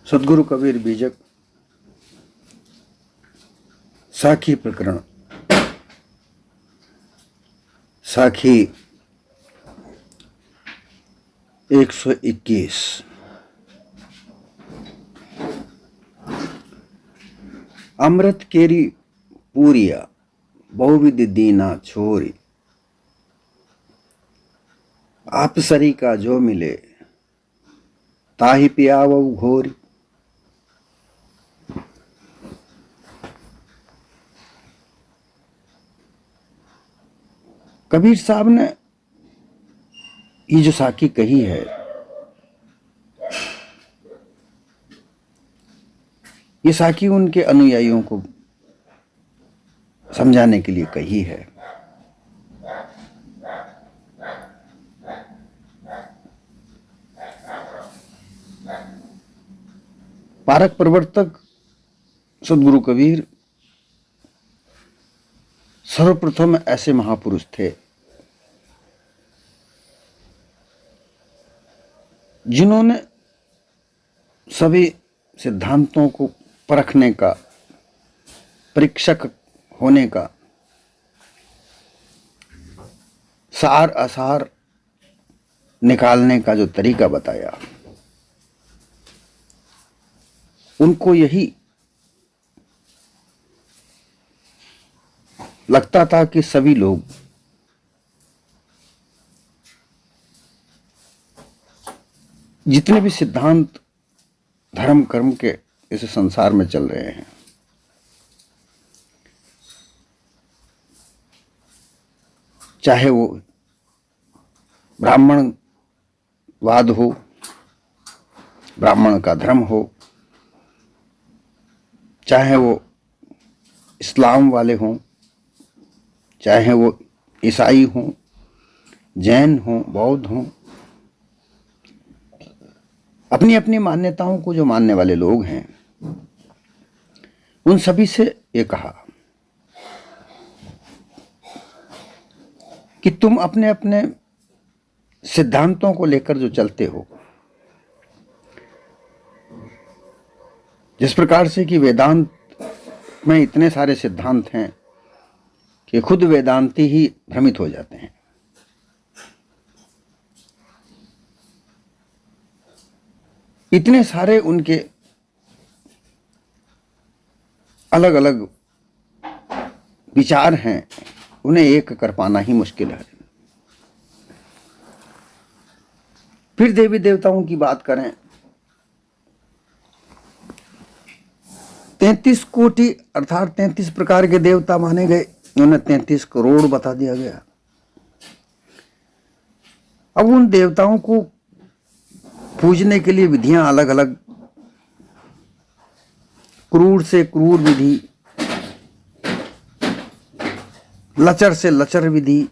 सद्गुरु कबीर बीजक साखी प्रकरण। साखी 121। अमृत केरी पूरिया बहुविध दीना छोरी, आप सरी का जो मिले ताहि पियावो घोरी। कबीर साहब ने ये जो साखी कही है, ये साखी उनके अनुयायियों को समझाने के लिए कही है। पारक प्रवर्तक सद्गुरु कबीर सर्वप्रथम ऐसे महापुरुष थे जिन्होंने सभी सिद्धांतों को परखने का, परीक्षक होने का, सार असार निकालने का जो तरीका बताया, उनको यही लगता था कि सभी लोग जितने भी सिद्धांत धर्म कर्म के इस संसार में चल रहे हैं, चाहे वो ब्राह्मणवाद हो, ब्राह्मण का धर्म हो, चाहे वो इस्लाम वाले हों, चाहे वो ईसाई हों, जैन हों, बौद्ध हों, अपनी अपनी मान्यताओं को जो मानने वाले लोग हैं, उन सभी से ये कहा कि तुम अपने अपने सिद्धांतों को लेकर जो चलते हो, जिस प्रकार से कि वेदांत में इतने सारे सिद्धांत हैं कि खुद वेदांती ही भ्रमित हो जाते हैं। इतने सारे उनके अलग अलग विचार हैं, उन्हें एक कर पाना ही मुश्किल है। फिर देवी देवताओं की बात करें, 33 कोटि अर्थात 33 प्रकार के देवता माने गए, उन्हें 33 करोड़ बता दिया गया। अब उन देवताओं को पूजने के लिए विधियां अलग अलग, क्रूर से क्रूर विधि, लचर से लचर विधि,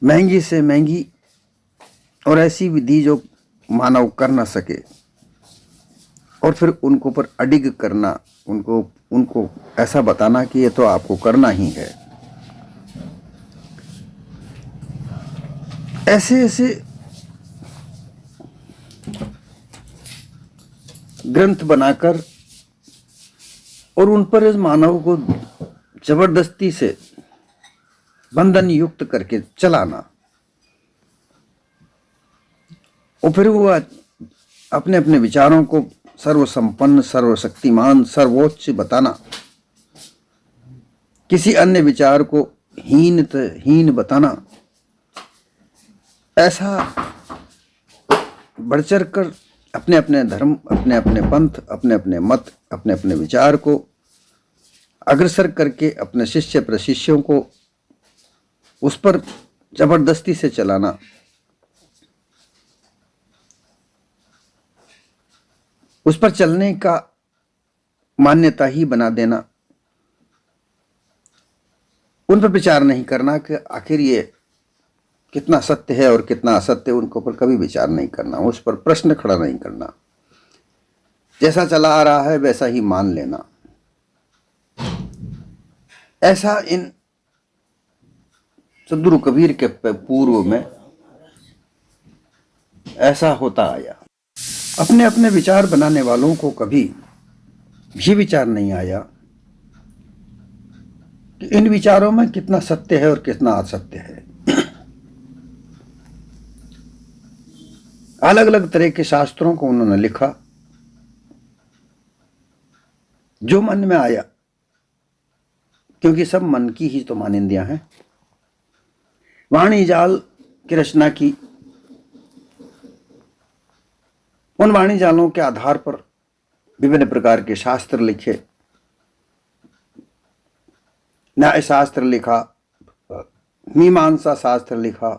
महंगी से महंगी, और ऐसी विधि जो मानव कर ना सके, और फिर उनको पर अडिग करना, उनको ऐसा बताना कि ये तो आपको करना ही है। ऐसे ऐसे ग्रंथ बनाकर और उन पर इस मानव को जबरदस्ती से बंधन युक्त करके चलाना, और फिर वो अपने अपने विचारों को सर्वसंपन्न, सर्वशक्तिमान, सर्वोच्च बताना, किसी अन्य विचार को हीन बताना, ऐसा बढ़ चढ़ कर अपने अपने धर्म, अपने अपने पंथ, अपने अपने मत, अपने अपने विचार को अग्रसर करके अपने शिष्य प्रशिष्यों को उस पर जबरदस्ती से चलाना, उस पर चलने का मान्यता ही बना देना, उन पर विचार नहीं करना कि आखिर ये कितना सत्य है और कितना असत्य, उनके ऊपर कभी विचार नहीं करना, उस पर प्रश्न खड़ा नहीं करना, जैसा चला आ रहा है वैसा ही मान लेना। ऐसा इन सद्गुरु कबीर के पूर्व में ऐसा होता आया। अपने अपने विचार बनाने वालों को कभी भी विचार नहीं आया कि इन विचारों में कितना सत्य है और कितना असत्य है। अलग अलग तरह के शास्त्रों को उन्होंने लिखा, जो मन में आया, क्योंकि सब मन की ही तो मानिंदियां हैं। वाणी जाल की रचना की, उन वाणी जालों के आधार पर विभिन्न प्रकार के शास्त्र लिखे, न्याय शास्त्र लिखा, मीमांसा शास्त्र लिखा,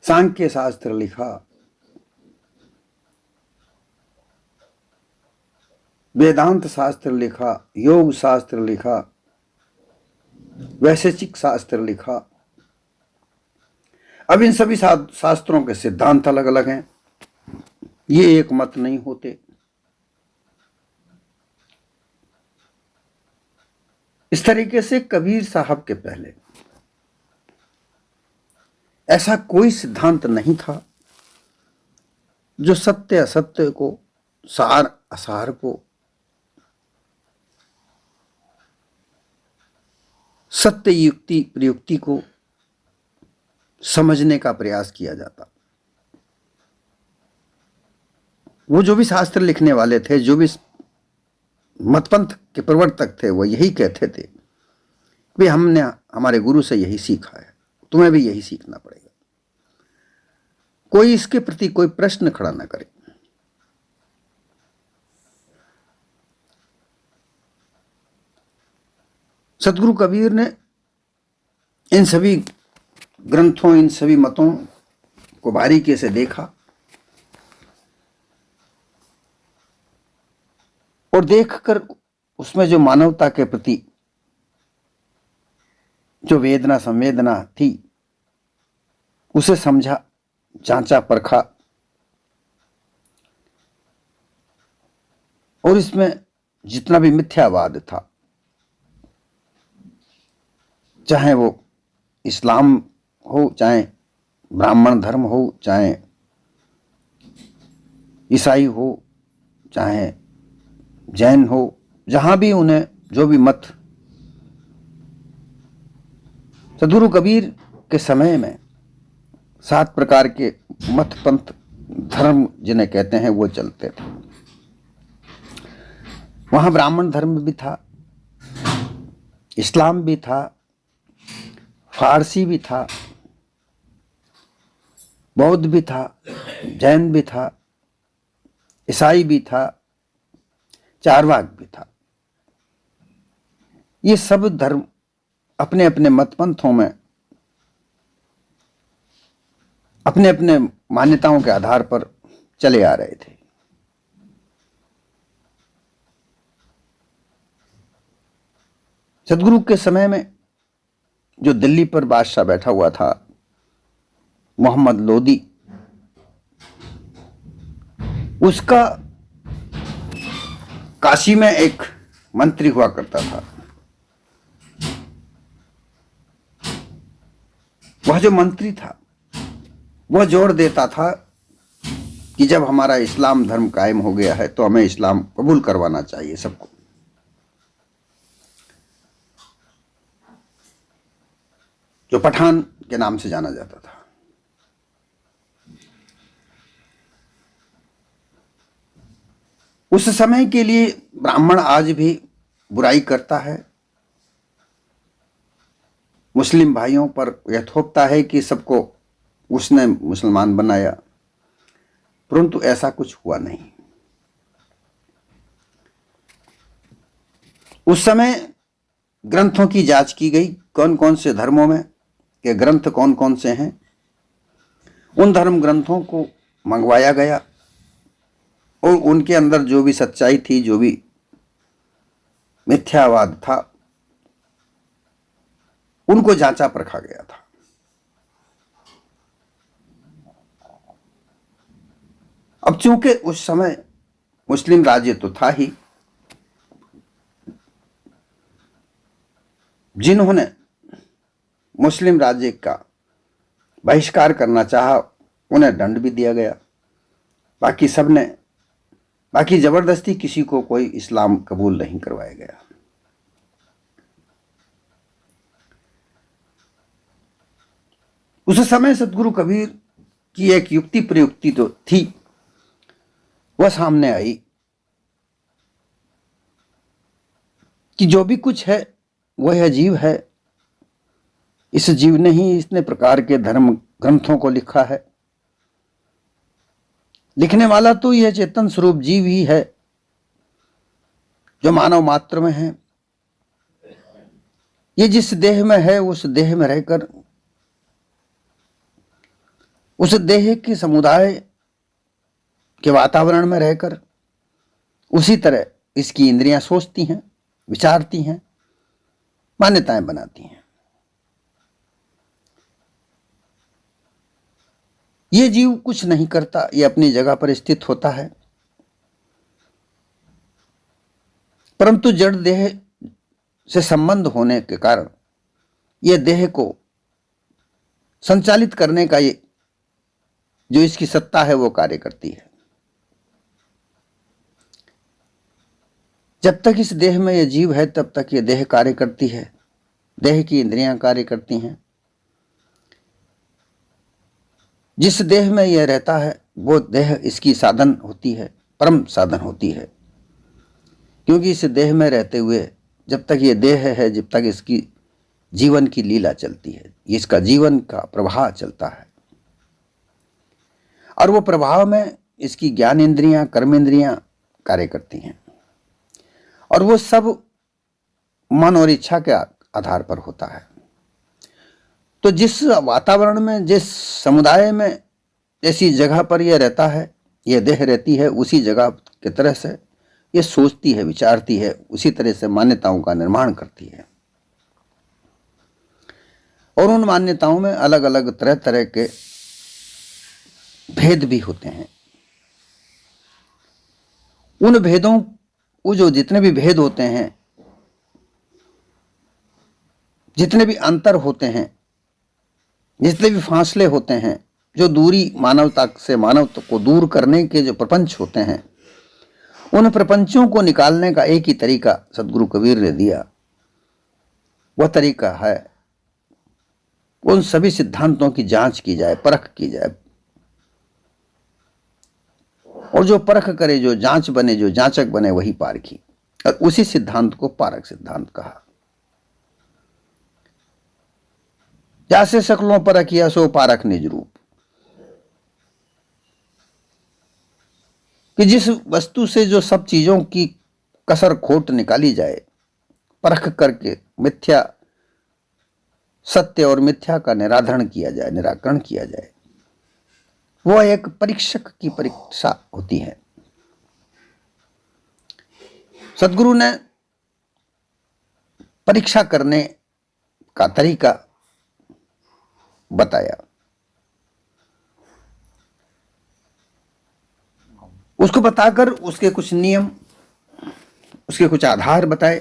सांख्य शास्त्र लिखा, वेदांत शास्त्र लिखा, योग शास्त्र लिखा, वैशेषिक शास्त्र लिखा। अब इन सभी शास्त्रों के सिद्धांत अलग अलग हैं, ये एक मत नहीं होते। इस तरीके से कबीर साहब के पहले ऐसा कोई सिद्धांत नहीं था जो सत्य असत्य को, सार असार को, सत्य युक्ति प्रयुक्ति को समझने का प्रयास किया जाता। वो जो भी शास्त्र लिखने वाले थे, जो भी मतपंथ के प्रवर्तक थे, वो यही कहते थे कि हमने हमारे गुरु से यही सीखा है, तुम्हें भी यही सीखना पड़ेगा। कोई इसके प्रति कोई प्रश्न खड़ा ना करे। सतगुरु कबीर ने इन सभी ग्रंथों, इन सभी मतों को बारीकी से देखा और देखकर उसमें जो मानवता के प्रति जो वेदना संवेदना थी, उसे समझा, जांचा, परखा और इसमें जितना भी मिथ्यावाद था, चाहे वो इस्लाम हो, चाहे ब्राह्मण धर्म हो, चाहे ईसाई हो, चाहे जैन हो, जहां भी उन्हें जो भी मत, सद्गुरु कबीर के समय में 7 प्रकार के मत, पंथ, धर्म जिन्हें कहते हैं, वो चलते थे। वहां ब्राह्मण धर्म भी था, इस्लाम भी था, फारसी भी था, बौद्ध भी था, जैन भी था, ईसाई भी था, चारवाक भी था। ये सब धर्म अपने अपने मतपंथों में अपने अपने मान्यताओं के आधार पर चले आ रहे थे। सद्गुरु के समय में जो दिल्ली पर बादशाह बैठा हुआ था, मोहम्मद लोदी, उसका काशी में एक मंत्री हुआ करता था। वह जो मंत्री था, वह जोर देता था कि जब हमारा इस्लाम धर्म कायम हो गया है तो हमें इस्लाम कबूल करवाना चाहिए सबको। जो पठान के नाम से जाना जाता था। उस समय के लिए ब्राह्मण आज भी बुराई करता है, मुस्लिम भाइयों पर यह थोपता है कि सबको उसने मुसलमान बनाया, परंतु ऐसा कुछ हुआ नहीं। उस समय ग्रंथों की जांच की गई, कौन कौन से धर्मों में के ग्रंथ कौन कौन से हैं। उन धर्म ग्रंथों को मंगवाया गया और उनके अंदर जो भी सच्चाई थी, जो भी मिथ्यावाद था, उनको जांचा परखा गया था। अब चूंकि उस समय मुस्लिम राज्य तो था ही, जिन्होंने मुस्लिम राज्य का बहिष्कार करना चाहा, उन्हें दंड भी दिया गया। बाकी जबरदस्ती किसी को कोई इस्लाम कबूल नहीं करवाया गया। उस समय सदगुरु कबीर की एक युक्ति प्रयुक्ति तो थी, वह सामने आई कि जो भी कुछ है वह जीव है। इस जीव ने ही इतने प्रकार के धर्म ग्रंथों को लिखा है। लिखने वाला तो यह चेतन स्वरूप जीव ही है जो मानव मात्र में है। ये जिस देह में है उस देह में रहकर, उस देह के समुदाय के वातावरण में रहकर उसी तरह इसकी इंद्रियां सोचती हैं, विचारती हैं, मान्यताएं बनाती हैं। ये जीव कुछ नहीं करता, ये अपनी जगह पर स्थित होता है, परंतु जड़ देह से संबंध होने के कारण यह देह को संचालित करने का ये जो इसकी सत्ता है वो कार्य करती है। जब तक इस देह में यह जीव है तब तक ये देह कार्य करती है, देह की इंद्रियां कार्य करती हैं। जिस देह में यह रहता है वो देह इसकी साधन होती है, परम साधन होती है। क्योंकि इस देह में रहते हुए जब तक ये देह है, जब तक इसकी जीवन की लीला चलती है, इसका जीवन का प्रवाह चलता है, और वो प्रभाव में इसकी ज्ञान इंद्रियां, कर्म इंद्रियां कार्य करती हैं, और वो सब मन और इच्छा के आधार पर होता है। तो जिस वातावरण में, जिस समुदाय में, जैसी जगह पर यह रहता है, यह देह रहती है, उसी जगह की तरह से ये सोचती है, विचारती है, उसी तरह से मान्यताओं का निर्माण करती है। और उन मान्यताओं में अलग अलग तरह तरह के भेद भी होते हैं। उन भेदों, वो जो जितने भी भेद होते हैं, जितने भी अंतर होते हैं, जितने भी फासले होते हैं, जो दूरी मानवता से मानवता को दूर करने के जो प्रपंच होते हैं, उन प्रपंचों को निकालने का एक ही तरीका सदगुरु कबीर ने दिया। वह तरीका है उन सभी सिद्धांतों की जांच की जाए, परख की जाए, और जो परख करे, जो जांच बने, जो जांचक बने, वही पारखी। और उसी सिद्धांत को पारक सिद्धांत कहा। जैसे शकलों पर किया सो पारक निज रूप, कि जिस वस्तु से जो सब चीजों की कसर खोट निकाली जाए, परख करके मिथ्या, सत्य और मिथ्या का निराधरण किया जाए, निराकरण किया जाए, वह एक परीक्षक की परीक्षा होती है। सदगुरु ने परीक्षा करने का तरीका बताया, उसको बताकर उसके कुछ नियम, उसके कुछ आधार बताए।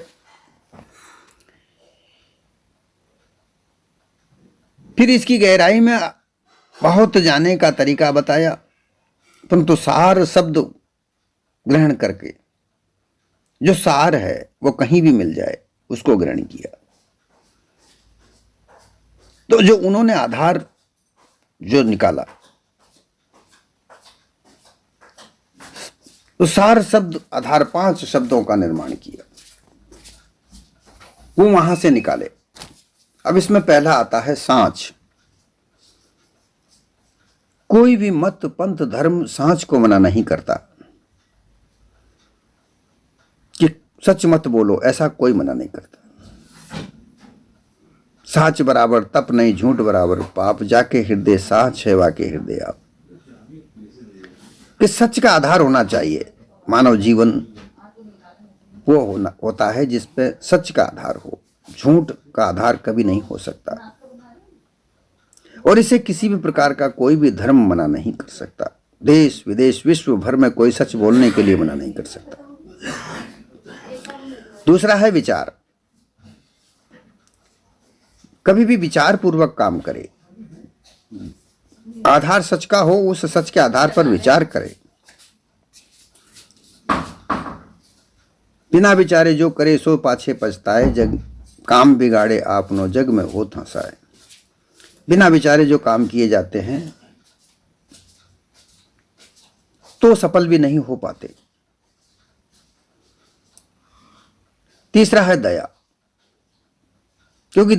फिर इसकी गहराई में बहुत जाने का तरीका बताया, परंतु सार शब्द ग्रहण करके जो सार है वो कहीं भी मिल जाए उसको ग्रहण किया। तो जो उन्होंने आधार जो निकाला, तो सार शब्द आधार 5 शब्दों का निर्माण किया, वो वहां से निकाले। अब इसमें पहला आता है सांच। कोई भी मत, पंथ, धर्म सांच को मना नहीं करता कि सच मत बोलो, ऐसा कोई मना नहीं करता। साच बराबर तप नहीं, झूठ बराबर पाप, जाके हृदय साच है वाके हृदय आप। कि सच का आधार होना चाहिए। मानव जीवन वो होता है जिस पे सच का आधार हो, झूठ का आधार कभी नहीं हो सकता, और इसे किसी भी प्रकार का कोई भी धर्म मना नहीं कर सकता। देश विदेश विश्व भर में कोई सच बोलने के लिए मना नहीं कर सकता। दूसरा है विचार। कभी भी विचार पूर्वक काम करे, आधार सच का हो, उस सच के आधार पर विचार करे। बिना विचारे जो करे सो पाछे पछताए, जग काम बिगाड़े आपनो जग में हो हंसाए। बिना विचारे जो काम किए जाते हैं तो सफल भी नहीं हो पाते। तीसरा है दया, क्योंकि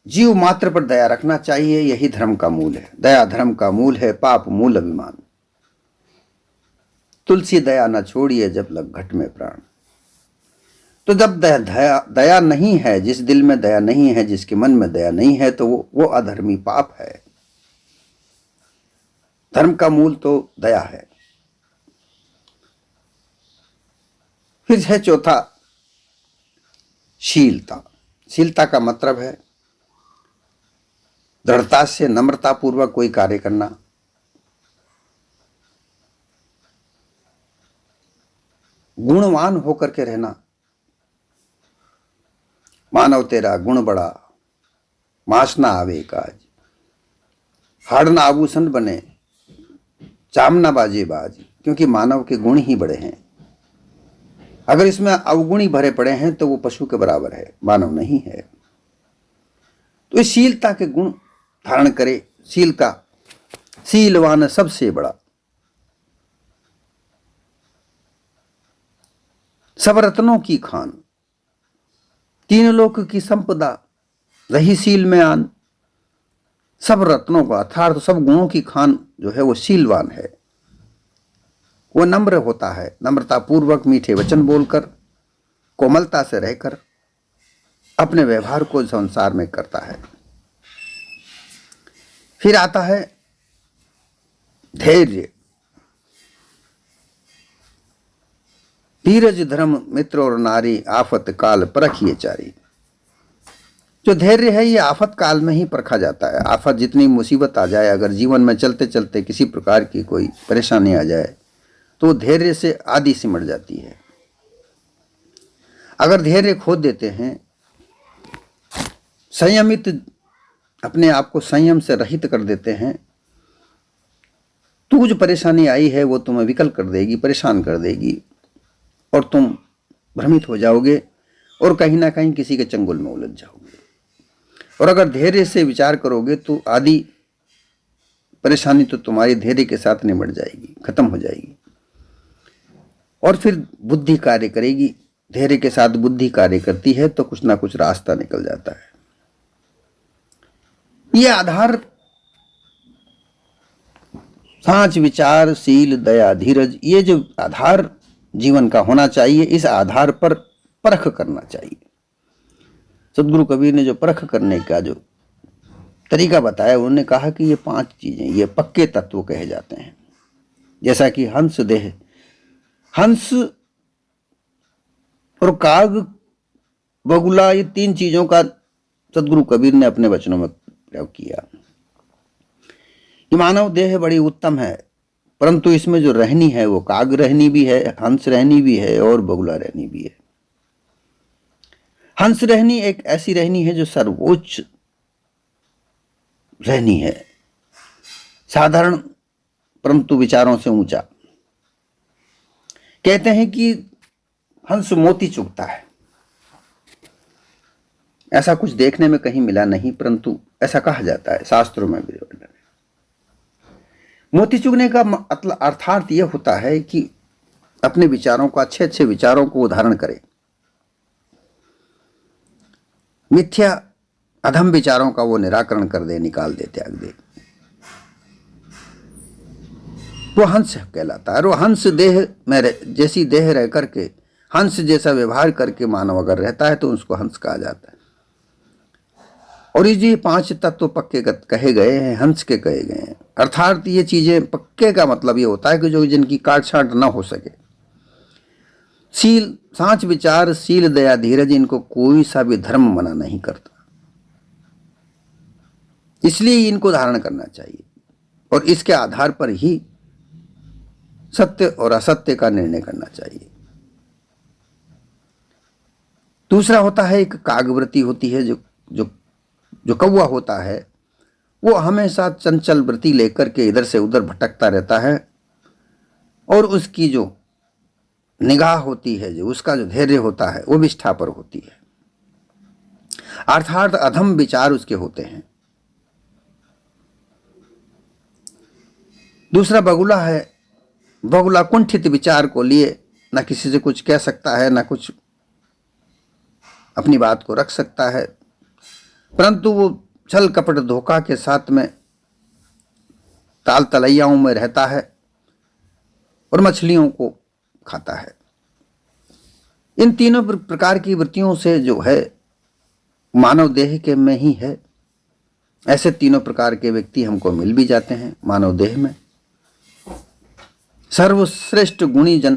जीव मात्र पर दया रखना चाहिए, यही धर्म का मूल है। दया धर्म का मूल है, पाप मूल अभिमान। तुलसी दया न छोड़िए जब लग घट में प्राण। तो जब दया नहीं है, जिस दिल में दया नहीं है, जिसके मन में दया नहीं है, तो वो अधर्मी पाप है। धर्म का मूल तो दया है। फिर है चौथा शीलता। शीलता का मतलब है दृढ़ता से नम्रता पूर्वक कोई कार्य करना, गुणवान होकर के रहना। मानव तेरा गुण बड़ा, मास ना आवे काज। हाड़ ना आभूषण बने, चाम ना बाजे बाज। क्योंकि मानव के गुण ही बड़े हैं। अगर इसमें अवगुणी भरे पड़े हैं तो वो पशु के बराबर है, मानव नहीं है। तो इस शीलता के गुण धारण करे। शील का शीलवान सबसे बड़ा। सब रत्नों की खान, तीन लोक की संपदा, रही शील में आन। सब रत्नों का अर्थात सब गुणों की खान जो है वो शीलवान है। वो नम्र होता है, नम्रता पूर्वक मीठे वचन बोलकर, कोमलता से रहकर अपने व्यवहार को संसार में करता है। फिर आता है धैर्य। धीरज धर्म मित्र और नारी, आफत काल परखिए चारी। जो धैर्य है ये आफत काल में ही परखा जाता है। आफत जितनी मुसीबत आ जाए, अगर जीवन में चलते चलते किसी प्रकार की कोई परेशानी आ जाए तो धैर्य से आधी सिमट जाती है। अगर धैर्य खो देते हैं, संयमित अपने आप को संयम से रहित कर देते हैं, तो जो परेशानी आई है वो तुम्हें विकल कर देगी, परेशान कर देगी और तुम भ्रमित हो जाओगे और कहीं ना कहीं किसी के चंगुल में उलझ जाओगे। और अगर धैर्य से विचार करोगे तो आधी परेशानी तो तुम्हारी धैर्य के साथ निमट जाएगी, खत्म हो जाएगी। और फिर बुद्धि कार्य करेगी। धैर्य के साथ बुद्धि कार्य करती है तो कुछ ना कुछ रास्ता निकल जाता है। ये आधार सांच, विचार, शील, दया, धीरज, ये जो आधार जीवन का होना चाहिए, इस आधार पर परख करना चाहिए। सदगुरु कबीर ने जो परख करने का जो तरीका बताया, उन्होंने कहा कि ये 5 चीजें, ये पक्के तत्व कहे जाते हैं। जैसा कि हंस देह, हंस और काग, बगुला, ये 3 चीजों का सदगुरु कबीर ने अपने वचनों में प्रयोग किया कि मानव देह बड़ी उत्तम है, परंतु इसमें जो रहनी है वो काग रहनी भी है, हंस रहनी भी है और बगुला रहनी भी है। हंस रहनी एक ऐसी रहनी है जो सर्वोच्च रहनी है, साधारण परंतु विचारों से ऊंचा। कहते हैं कि हंस मोती चुगता है। ऐसा कुछ देखने में कहीं मिला नहीं, परंतु ऐसा कहा जाता है, शास्त्रों में भी वर्णन है। मोती चुगने का अर्थात यह होता है कि अपने विचारों को, अच्छे अच्छे विचारों को धारण करे, मिथ्या अधम विचारों का वो निराकरण कर दे, निकाल दे, त्याग दे। वो हंस कहलाता है। और वो हंस देह में जैसी देह रह करके, हंस जैसा व्यवहार करके मानव अगर रहता है तो उसको हंस कहा जाता है। और ये 5 तत्व पक्के कहे गए हैं, हंस के कहे गए हैं। अर्थात ये चीजें पक्के का मतलब ये होता है कि जो जिनकी काट छांट ना हो सके। शील, सांच, विचार, शील, दया, धीरज, इनको कोई सा भी धर्म मना नहीं करता, इसलिए इनको धारण करना चाहिए और इसके आधार पर ही सत्य और असत्य का निर्णय करना चाहिए। दूसरा होता है एक कागवृत्ति होती है, जो कौवा होता है वो हमेशा चंचल वृत्ति लेकर के इधर से उधर भटकता रहता है, और उसकी जो निगाह होती है, जो उसका जो धैर्य होता है, वो विष्ठा पर होती है, अर्थात अधम विचार उसके होते हैं। दूसरा बगुला है। बगुला कुंठित विचार को लिए ना किसी से कुछ कह सकता है, ना कुछ अपनी बात को रख सकता है, परंतु वो छल कपट धोखा के साथ में ताल तलैयाओं में रहता है और मछलियों को खाता है। इन तीनों प्रकार की वृत्तियों से जो है मानव देह के में ही है। ऐसे तीनों प्रकार के व्यक्ति हमको मिल भी जाते हैं मानव देह में। सर्वश्रेष्ठ गुणी जन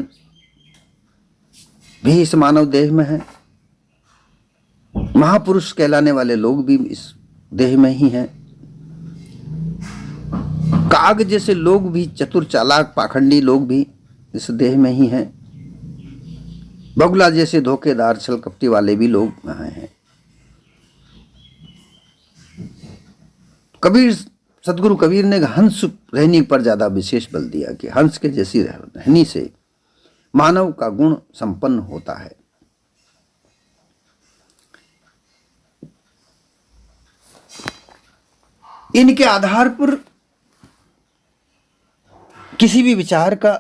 भी इस मानव देह में है। महापुरुष कहलाने वाले लोग भी इस देह में ही हैं। काग जैसे लोग भी, चतुर चालाक पाखंडी लोग भी इस देह में ही हैं। बगुला जैसे धोखेदार छल कपटी वाले भी लोग यहाँ हैं। कबीर, सदगुरु कबीर ने हंस रहनी पर ज्यादा विशेष बल दिया कि हंस के जैसी रहनी से मानव का गुण संपन्न होता है। इनके आधार पर किसी भी विचार का,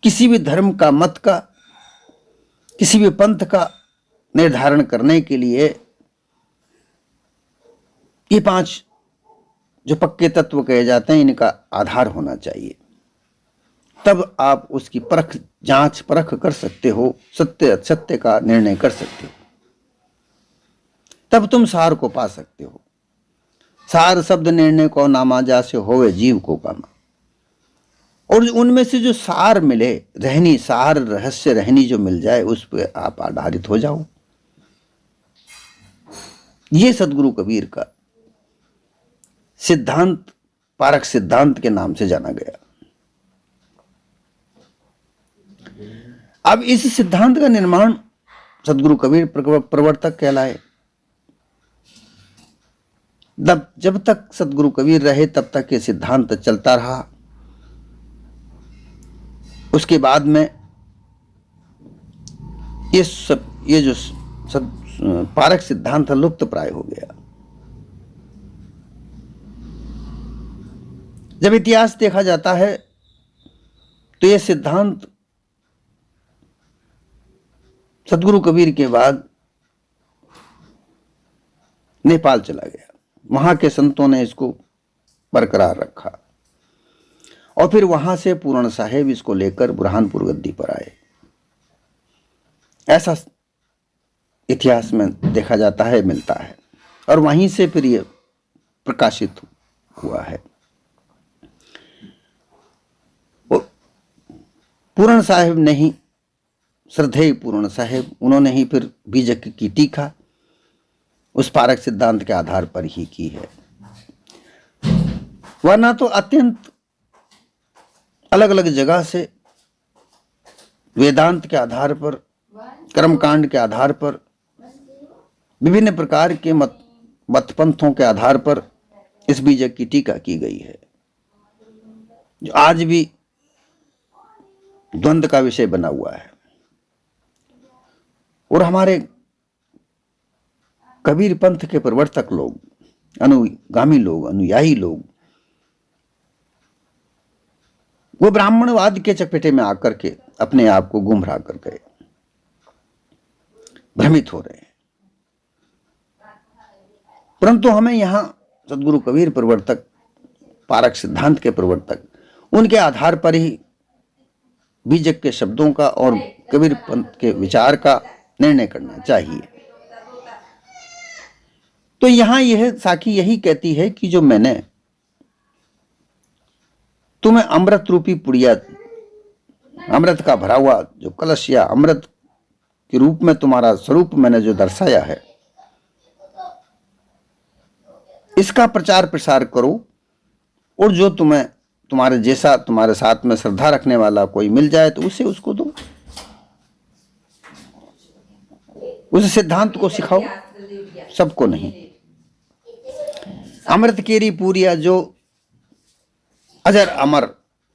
किसी भी धर्म का, मत का, किसी भी पंथ का निर्धारण करने के लिए ये 5 जो पक्के तत्व कहे जाते हैं, इनका आधार होना चाहिए। तब आप उसकी परख, जांच परख कर सकते हो, सत्य असत्य का निर्णय कर सकते हो। तब तुम सार को पा सकते हो। सार शब्द निर्णय को नामा जासे होवे जीव को कामा। और उनमें से जो सार मिले, रहनी, सार रहस्य रहनी जो मिल जाए, उस पर आप आधारित हो जाओ। ये सदगुरु कबीर का सिद्धांत पारक सिद्धांत के नाम से जाना गया। अब इस सिद्धांत का निर्माण सदगुरु कबीर प्रवर्तक कहलाए। जब तक सदगुरु कबीर रहे तब तक ये सिद्धांत चलता रहा। उसके बाद में ये जो पारक सिद्धांत लुप्त प्राय हो गया। जब इतिहास देखा जाता है तो ये सिद्धांत सदगुरु कबीर के बाद नेपाल चला गया। वहां के संतों ने इसको बरकरार रखा और फिर वहां से पूर्ण साहेब इसको लेकर बुरहानपुर गद्दी पर आए। ऐसा इतिहास में देखा जाता है, मिलता है, और वहीं से फिर ये प्रकाशित हुआ है। पूर्ण साहेब ने ही, श्रद्धेय पूर्ण साहेब, उन्होंने ही फिर बीजक की टीका उस पारक सिद्धांत के आधार पर ही की है। वरना तो अत्यंत अलग अलग जगह से वेदांत के आधार पर, कर्मकांड के आधार पर, विभिन्न प्रकार के मतपंथों के आधार पर इस बीजक की टीका की गई है, जो आज भी द्वंद्व का विषय बना हुआ है। और हमारे कबीर पंथ के प्रवर्तक लोग, अनुगामी लोग, अनुयायी लोग, वो ब्राह्मणवाद के चपेटे में आकर के अपने आप को गुमराह कर गए, भ्रमित हो रहे हैं। परंतु हमें यहां सदगुरु कबीर प्रवर्तक, पारक सिद्धांत के प्रवर्तक, उनके आधार पर ही बीजक के शब्दों का और कबीर पंथ के विचार का निर्णय करना चाहिए। तो यहां यह साखी यही कहती है कि जो मैंने तुम्हें अमृत रूपी पुड़िया, अमृत का भरा हुआ जो कलश या अमृत के रूप में तुम्हारा स्वरूप मैंने जो दर्शाया है, इसका प्रचार प्रसार करो। और जो तुम्हें, तुम्हारे जैसा, तुम्हारे साथ में श्रद्धा रखने वाला कोई मिल जाए तो उसे उसको दो, उस सिद्धांत को सिखाओ, सबको नहीं। अमृत केरी पूरिया जो अजर अमर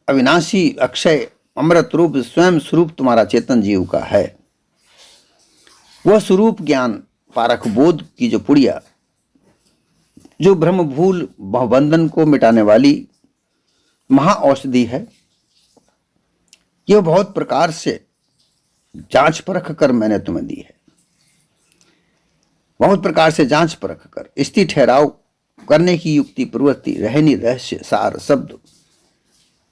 अविनाशी अक्षय अमृत रूप स्वयं स्वरूप तुम्हारा चेतन जीव का है, वह स्वरूप ज्ञान पारख बोध की जो पुड़िया, जो ब्रह्म भूल बहुबंधन को मिटाने वाली महा औषधि है, यह बहुत प्रकार से जांच परख कर मैंने तुम्हें दी है। बहुत प्रकार से जांच परख कर स्थिति ठहराव करने की युक्ति प्रवृत्ति रहनी रहस्य सार शब्द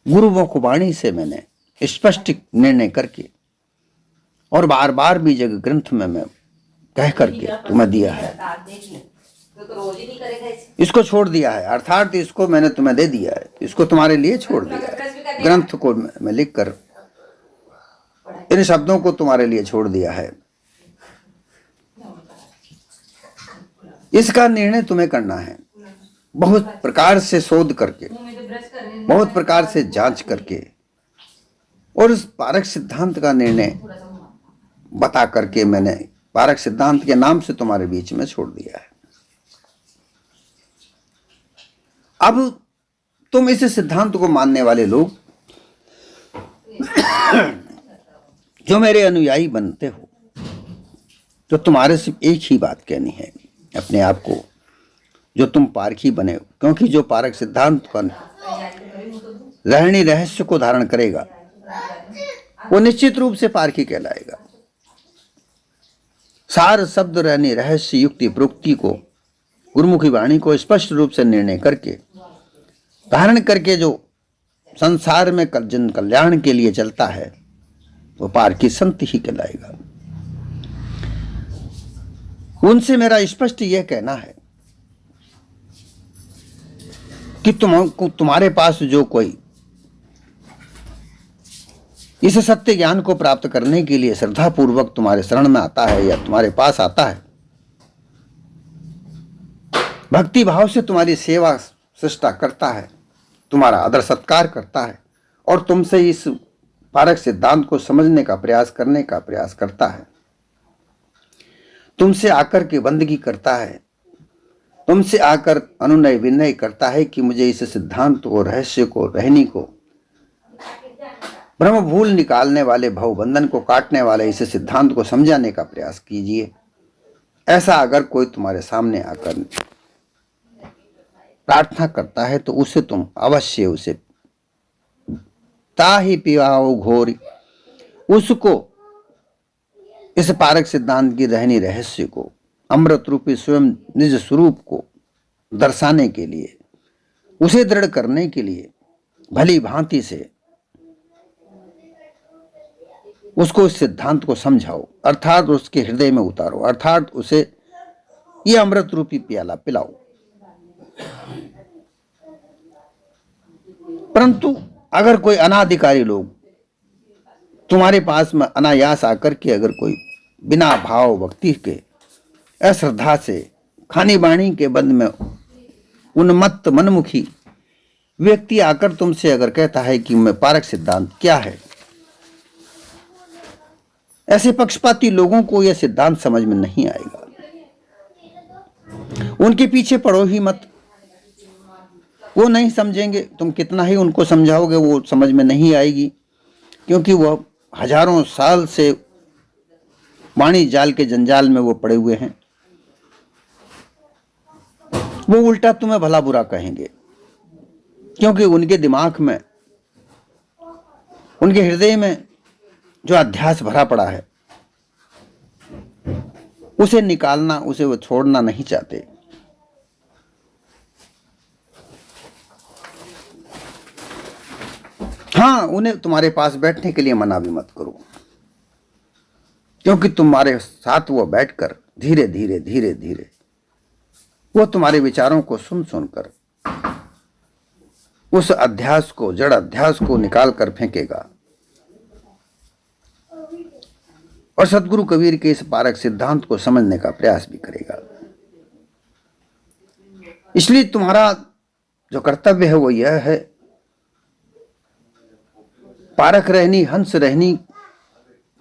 गुरुओं को वाणी से मैंने स्पष्ट निर्णय करके और बार बार भी जग ग्रंथ में मैं कह करके तुम्हें दिया है। इसको छोड़ दिया है, अर्थात इसको मैंने तुम्हें दे दिया है, इसको तुम्हारे लिए छोड़ दिया है। ग्रंथ को मैं लिख कर इन शब्दों को तुम्हारे लिए छोड़ दिया है। इसका निर्णय तुम्हें करना है, बहुत प्रकार से शोध करके, बहुत प्रकार से जांच करके, और उस पारक सिद्धांत का निर्णय बता करके मैंने पारक सिद्धांत के नाम से तुम्हारे बीच में छोड़ दिया है। अब तुम इस सिद्धांत को मानने वाले लोग जो मेरे अनुयायी बनते हो, तो तुम्हारे सिर्फ एक ही बात कहनी है अपने आप को, जो तुम पारखी बने हो, क्योंकि जो पारक सिद्धांत का रहनी रहस्य को धारण करेगा वो निश्चित रूप से पारखी कहलाएगा। सार शब्द रहनी रहस्य युक्ति प्रोक्ति को गुरुमुखी वाणी को स्पष्ट रूप से निर्णय करके धारण करके जो संसार में जन कल्याण के लिए चलता है वो पारखी संत ही कहलाएगा। उनसे मेरा स्पष्ट यह कहना है कि तुम्हारे पास जो कोई इस सत्य ज्ञान को प्राप्त करने के लिए श्रद्धा पूर्वक तुम्हारे शरण में आता है या तुम्हारे पास आता है, भक्ति भाव से तुम्हारी सेवा शिष्टा करता है, तुम्हारा आदर सत्कार करता है और तुमसे इस पारक सिद्धांत को समझने का प्रयास करने का प्रयास करता है, तुमसे आकर के बंदगी करता है, तुमसे आकर अनुनय विनय करता है कि मुझे इस सिद्धांत को रहस्य को रहनी को ब्रह्म भूल निकालने वाले भव बंधन को काटने वाले इस सिद्धांत को समझाने का प्रयास कीजिए। ऐसा अगर कोई तुम्हारे सामने आकर प्रार्थना करता है तो उसे तुम अवश्य उसे ताहि पिवाओ घोरी, उसको इस पारक सिद्धांत की रहनी रहस्य को अमृत रूपी स्वयं निज स्वरूप को दर्शाने के लिए, उसे दृढ़ करने के लिए भली भांति से उसको इस सिद्धांत को समझाओ, अर्थात उसके हृदय में उतारो, अर्थात उसे ये अमृत रूपी प्याला पिलाओ। परंतु अगर कोई अनाधिकारी लोग तुम्हारे पास में अनायास आकर के अगर कोई बिना भाव भक्ति के अश्रद्धा से खानी बाणी के बंद में उन्मत्त मनमुखी व्यक्ति आकर तुमसे अगर कहता है कि मैं पारक सिद्धांत क्या है, ऐसे पक्षपाती लोगों को यह सिद्धांत समझ में नहीं आएगा। उनके पीछे पड़ो ही मत, वो नहीं समझेंगे। तुम कितना ही उनको समझाओगे वो समझ में नहीं आएगी, क्योंकि वह हजारों साल से वाणी जाल के जंजाल में वो पड़े हुए हैं। वो उल्टा तुम्हें भला बुरा कहेंगे, क्योंकि उनके दिमाग में, उनके हृदय में जो अध्यास भरा पड़ा है उसे निकालना, उसे वो छोड़ना नहीं चाहते। हाँ, उन्हें तुम्हारे पास बैठने के लिए मना भी मत करो, क्योंकि तुम्हारे साथ वो बैठकर धीरे धीरे धीरे धीरे वो तुम्हारे विचारों को सुन सुनकर उस अध्यास को, जड़ अध्यास को निकाल कर फेंकेगा और सदगुरु कबीर के इस पारक सिद्धांत को समझने का प्रयास भी करेगा। इसलिए तुम्हारा जो कर्तव्य है वो यह है, पारक रहनी हंस रहनी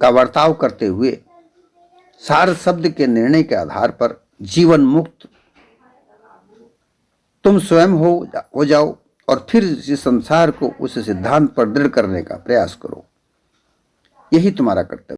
का वर्ताव करते हुए सार शब्द के निर्णय के आधार पर जीवन मुक्त तुम स्वयं हो जाओ और फिर इस संसार को उस सिद्धांत पर दृढ़ करने का प्रयास करो। यही तुम्हारा कर्तव्य।